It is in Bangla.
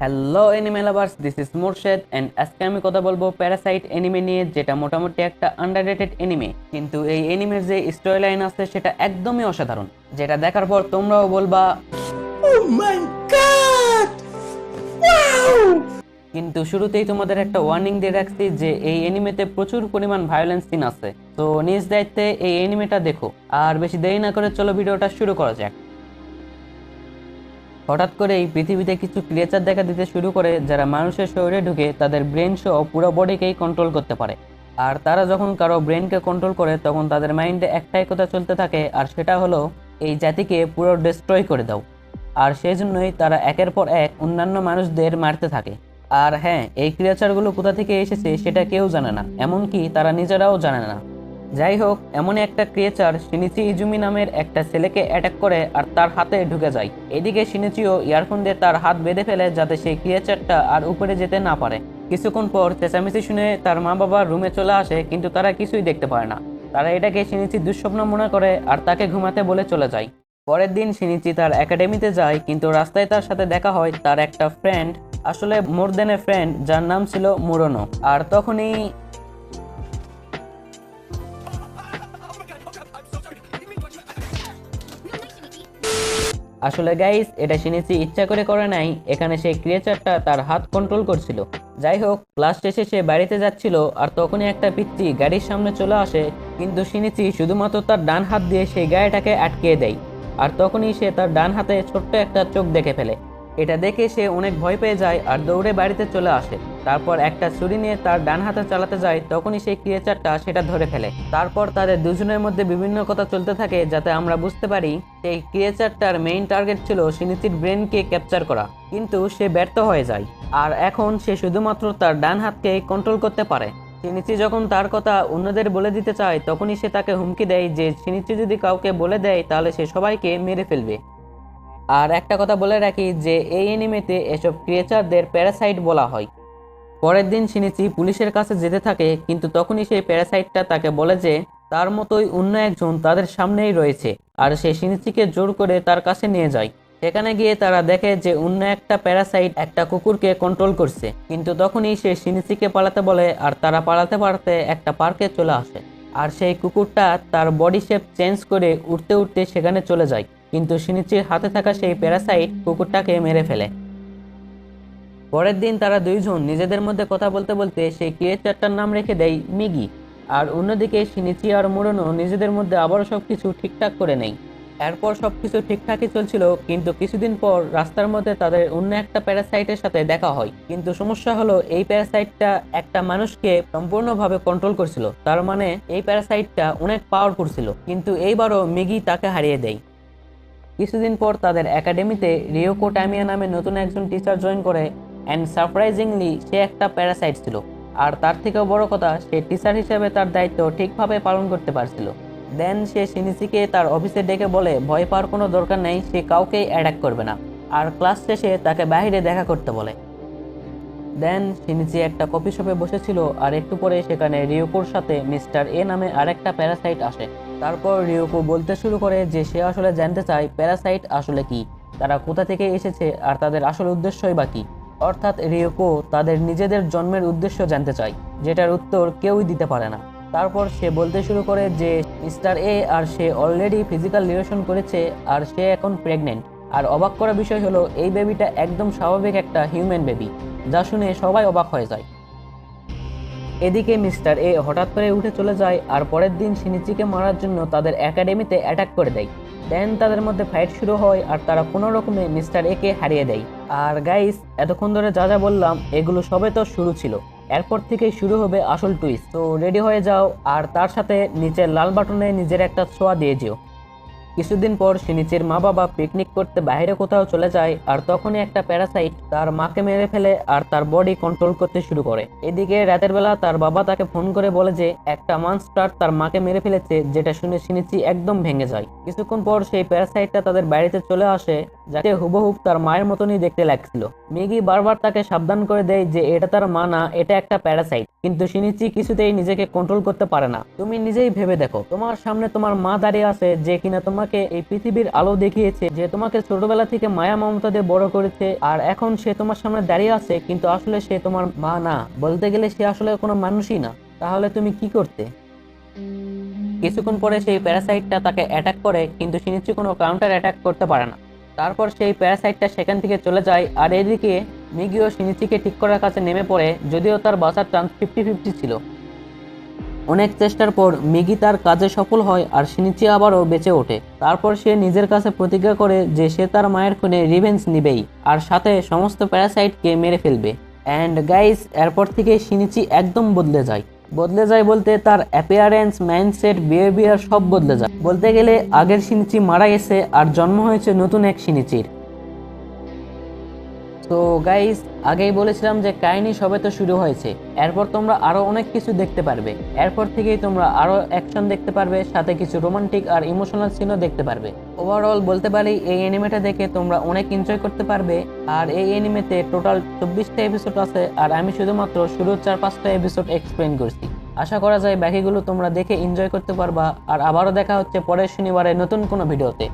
Hello anime lovers, this is Morshed and আজকে আমি কথা বলবো প্যারাসাইট এনিমে নিয়ে, যেটা মোটামুটি একটা আন্ডাররেটেড এনিমে। কিন্তু এই এনিমের যে স্টোরি লাইন আছে সেটা একদমই অসাধারণ, যেটা দেখার পর তোমরাও বলবা Oh my god! Wow! কিন্তু শুরুতেই তোমাদের একটা ওয়ার্নিং দিয়ে রাখছি যে এই এনিমেতে প্রচুর পরিমাণ ভায়োলেন্স সিন আছে, তো নিজ দায়িত্বে এই এনিমেটা দেখো। আর বেশি দেরি না করে চলো ভিডিওটা শুরু করা যাক। হঠাৎ করে এই পৃথিবীতে কিছু ক্রিয়েচার দেখা দিতে শুরু করে যারা মানুষের শরীরে ঢুকে তাদের ব্রেন সহ পুরো বডিকেই কন্ট্রোল করতে পারে। আর তারা যখন কারো ব্রেনকে কন্ট্রোল করে তখন তাদের মাইন্ডে একটাই কথা চলতে থাকে, আর সেটা হলো এই জাতিকে পুরো ডিস্ট্রয় করে দাও। আর সেই জন্যই তারা একের পর এক অন্যান্য মানুষদের মারতে থাকে। আর হ্যাঁ, এই ক্রিয়েচারগুলো কোথা থেকে এসেছে সেটা কেউ জানে না, এমনকি তারা নিজেরাও জানে না। যাই হোক, এমনই একটা ক্রিয়েচার শিনিচি ইজুমি নামের একটা ছেলেকে অ্যাটাক করে আর তার হাতে ঢুকে যায়। এদিকে শিনিচিও ইয়ারফোন দিয়ে তার হাত বেঁধে ফেলে যাতে সেই ক্রিয়েচারটা আর উপরে যেতে না পারে। কিছুক্ষণ পর চেঁচামেচি শুনে তার মা বাবা রুমে চলে আসে, কিন্তু তারা কিছুই দেখতে পারে না। তারা এটাকে শিনিচি দুঃস্বপ্ন মনে করে আর তাকে ঘুমাতে বলে চলে যায়। পরের দিন শিনিচি তার একাডেমিতে যায়, কিন্তু রাস্তায় তার সাথে দেখা হয় তার একটা ফ্রেন্ড, আসলে মোর দেন এ ফ্রেন্ড, যার নাম ছিল মুরোনো। আর তখনই আসলে গাইস, এটা শিনিচি ইচ্ছা করে নাই, এখানে সেই ক্রিয়েচারটা তার হাত কন্ট্রোল করছিল। যাই হোক, ক্লাস শেষে সে বাড়িতে যাচ্ছিল আর তখনই একটা পিচ্চি গাড়ির সামনে চলে আসে, কিন্তু শিনিচি শুধুমাত্র তার ডান হাত দিয়ে সেই গাড়িটাকে আটকিয়ে দেয়। আর তখনই সে তার ডান হাতে ছোট্ট একটা চোখ দেখে ফেলে। এটা দেখে সে অনেক ভয় পেয়ে যায় আর দৌড়ে বাড়িতে চলে আসে। তারপর একটা ছুরি নিয়ে তার ডান হাতে চালাতে যায়, তখনই সেই ক্রিয়েচারটা সেটা ধরে ফেলে। তারপর তাদের দুজনের মধ্যে বিভিন্ন কথা চলতে থাকে, যাতে আমরা বুঝতে পারি সেই ক্রিয়েচারটার মেইন টার্গেট ছিল শিনিচির ব্রেনকে ক্যাপচার করা, কিন্তু সে ব্যর্থ হয়ে যায়। আর এখন সে শুধুমাত্র তার ডান হাতকে কন্ট্রোল করতে পারে। শিনিচি যখন তার কথা অন্যদের বলে দিতে চায়, তখনই সে তাকে হুমকি দেয় যে শিনিচি যদি কাউকে বলে দেয় তাহলে সে সবাইকে মেরে ফেলবে। আর একটা কথা বলে রাখি যে এই এনিমেতে এসব ক্রিয়েচারদের প্যারাসাইট বলা হয়। পরের দিন শিনিচি পুলিশের কাছে যেতে থাকে, কিন্তু তখনই সেই প্যারাসাইটটা তাকে বলে যে তার মতোই অন্য একজন তাদের সামনেই রয়েছে, আর সে শিনিচিকে জোর করে তার কাছে নিয়ে যায়। সেখানে গিয়ে তারা দেখে যে অন্য একটা প্যারাসাইট একটা কুকুরকে কন্ট্রোল করছে, কিন্তু তখনই সে শিনিচিকে পালাতে বলে আর তারা পালাতে পালাতে একটা পার্কে চলে আসে। আর সেই কুকুরটা তার বডি শেপ চেঞ্জ করে উঠতে উঠতে সেখানে চলে যায়, কিন্তু শিনিচির হাতে থাকা সেই প্যারাসাইট কুকুরটাকে মেরে ফেলে। পরের দিন তারা দুইজন নিজেদের মধ্যে কথা বলতে বলতে সেই ক্রিয়েচারটার নাম রেখে দেয় মিগি। আর অন্যদিকে শিনিচি আর মুরোনো নিজেদের মধ্যে আবারও সবকিছু ঠিকঠাক করে নেয়। এরপর সবকিছু ঠিকঠাকই চলছিল, কিন্তু কিছুদিন পর রাস্তার মধ্যে তাদের অন্য একটা প্যারাসাইটের সাথে দেখা হয়। কিন্তু সমস্যা হলো এই প্যারাসাইটটা একটা মানুষকে সম্পূর্ণভাবে কন্ট্রোল করছিল, তার মানে এই প্যারাসাইটটা অনেক পাওয়ারফুল ছিল। কিন্তু এইবারও মিগি তাকে হারিয়ে দেয়। কিছুদিন পর তাদের একাডেমিতে রিওকো টামিয়া নামে নতুন একজন টিচার জয়েন করে, অ্যান্ড সারপ্রাইজিংলি সে একটা প্যারাসাইট ছিল। আর তার থেকেও বড় কথা, সে টিচার হিসেবে তার দায়িত্ব ঠিকভাবে পালন করতে পারছিল। দেন সে শিনিচিকে তার অফিসে ডেকে বলে ভয় পাওয়ার কোনো দরকার নেই, সে কাউকেই অ্যাটাক করবে না। আর ক্লাস শেষে তাকে বাইরে দেখা করতে বলে। দেন শিনিচি একটা কফি শপে বসেছিল, আর একটু পরে সেখানে রিওকোর সাথে মিস্টার এ নামে আরেকটা প্যারাসাইট আসে। তারপর রিওকো বলতে শুরু করে যে সে আসলে জানতে চায় প্যারাসাইট আসলে কি, তারা কোথা থেকে এসেছে আর তাদের আসল উদ্দেশ্যই বা কি। অর্থাৎ রিওকো তাদের নিজেদের জন্মের উদ্দেশ্য জানতে চায়, যেটার উত্তর কেউই দিতে পারে না। তারপর সে বলতে শুরু করে যে মিস্টার এ আর সে অলরেডি ফিজিক্যাল রিলেশন করেছে আর সে এখন প্রেগনেন্ট। আর অবাক করা বিষয় হলো এই বেবিটা একদম স্বাভাবিক একটা হিউম্যান বেবি, যা শুনে সবাই অবাক হয়ে যায়। এদিকে মিস্টার এ হঠাৎ করে উঠে চলে যায় আর পরের দিন শিনিচিকে মারার জন্য তাদের একাডেমিতে অ্যাটাক করে দেয়। দেন তাদের মধ্যে ফাইট শুরু হয় আর তারা কোনো রকমে মিস্টার এ কে হারিয়ে দেয়। আর গাইস, এতক্ষণ ধরে যা যা বললাম এগুলো সবে তো শুরু ছিল, এরপর থেকেই শুরু হবে আসল টুইস্ট। তো রেডি হয়ে যাও, আর তার সাথে নিচের লাল বাটনে নিজের একটা ছোঁয়া দিয়ে যেও। কিছুদিন পর শিনিচির মা বাবা পিকনিক করতে বাইরে কোথাও চলে যায়, আর তখনই একটা প্যারাসাইট তার মাকে মেরে ফেলে আর তার বডি কন্ট্রোল করতে শুরু করে। এদিকে রাতের বেলা তার বাবা তাকে ফোন করে বলে যে একটা মনস্টার তার মাকে মেরে ফেলেছে, যেটা শুনে শিনিচি একদম ভেঙে যায়। কিছুক্ষণ পর সেই প্যারাসাইটটা তাদের বাড়িতে চলে আসে, যাকে হুবহুব তার মায়ের মতনই দেখতে লাগছিল। মিগি বারবার তাকে সাবধান করে দেয় যে এটা তার মা না, এটা একটা প্যারাসাইট, কিন্তু শিনিচি কিছুতেই নিজেকে কন্ট্রোল করতে পারে না। তুমি নিজেই ভেবে দেখো, তোমার সামনে তোমার মা দাঁড়িয়ে আছে যে কিনা তোমাকে তোমাকে এই পৃথিবীর আলো দেখিয়েছে, যে তোমাকে ছোটবেলা থেকে মায়া মমতা দিয়ে বড় করেছে, আর এখন সে তোমার সামনে দাঁড়িয়ে আছে কিন্তু আসলে সে তোমার মা না, বলতে গেলে সে আসলে কোনো মানুষই না, তাহলে তুমি কি করতে? কিছুক্ষণ পরে সেই প্যারাসাইটটা তাকে অ্যাটাক করে, কিন্তু শিনিচি কোনো কাউন্টার অ্যাটাক করতে পারে না। তারপর সেই প্যারাসাইটটা সেখান থেকে চলে যায়, আর এদিকে মিগিও শিনিচিকে ঠিক করার কাছে নেমে পড়ে, যদিও তার বাঁচার চান্স 50-50 ছিল। অনেক চেষ্টার পর মিগি তার কাজে সফল হয় আর শিনিচি আবারও বেঁচে ওঠে। তারপর সে নিজের কাছে প্রতিজ্ঞা করে যে সে তার মায়ের খুনে রিভেঞ্জ নিবেই, আর সাথে সমস্ত প্যারাসাইটকে মেরে ফেলবে। অ্যান্ড গাইস, এরপর থেকে শিনিচি একদম বদলে যায় বলতে তার অ্যাপিয়ারেন্স, মাইন্ডসেট, বিহেভিয়ার সব বদলে যায়। বলতে গেলে আগের শিনিচি মারা গেছে আর জন্ম হয়েছে নতুন এক শিনিচির। তো গাইস, আগেই বলেছিলাম যে কাহিনী সবে তো শুরু হয়েছে, এরপর তোমরা আরো অনেক কিছু দেখতে পারবে। এরপর থেকেই তোমরা আরো অ্যাকশন দেখতে পারবে, সাথে কিছু রোমান্টিক আর ইমোশনাল সিনও দেখতে পারবে। ওভারঅল বলতে পারি এই অ্যানিমেটা দেখে তোমরা অনেক এনজয় করতে পারবে। আর এই অ্যানিমেতে টোটাল 24টা এপিসোড আছে, আর আমি শুধুমাত্র শুরুর 4-5টা এপিসোড এক্সপ্লেন করছি। আশা করা যায় বাকিগুলো তোমরা দেখে এনজয় করতে পারবা। আর আবারও দেখা হচ্ছে পরের শনিবারে নতুন কোনো ভিডিওতে।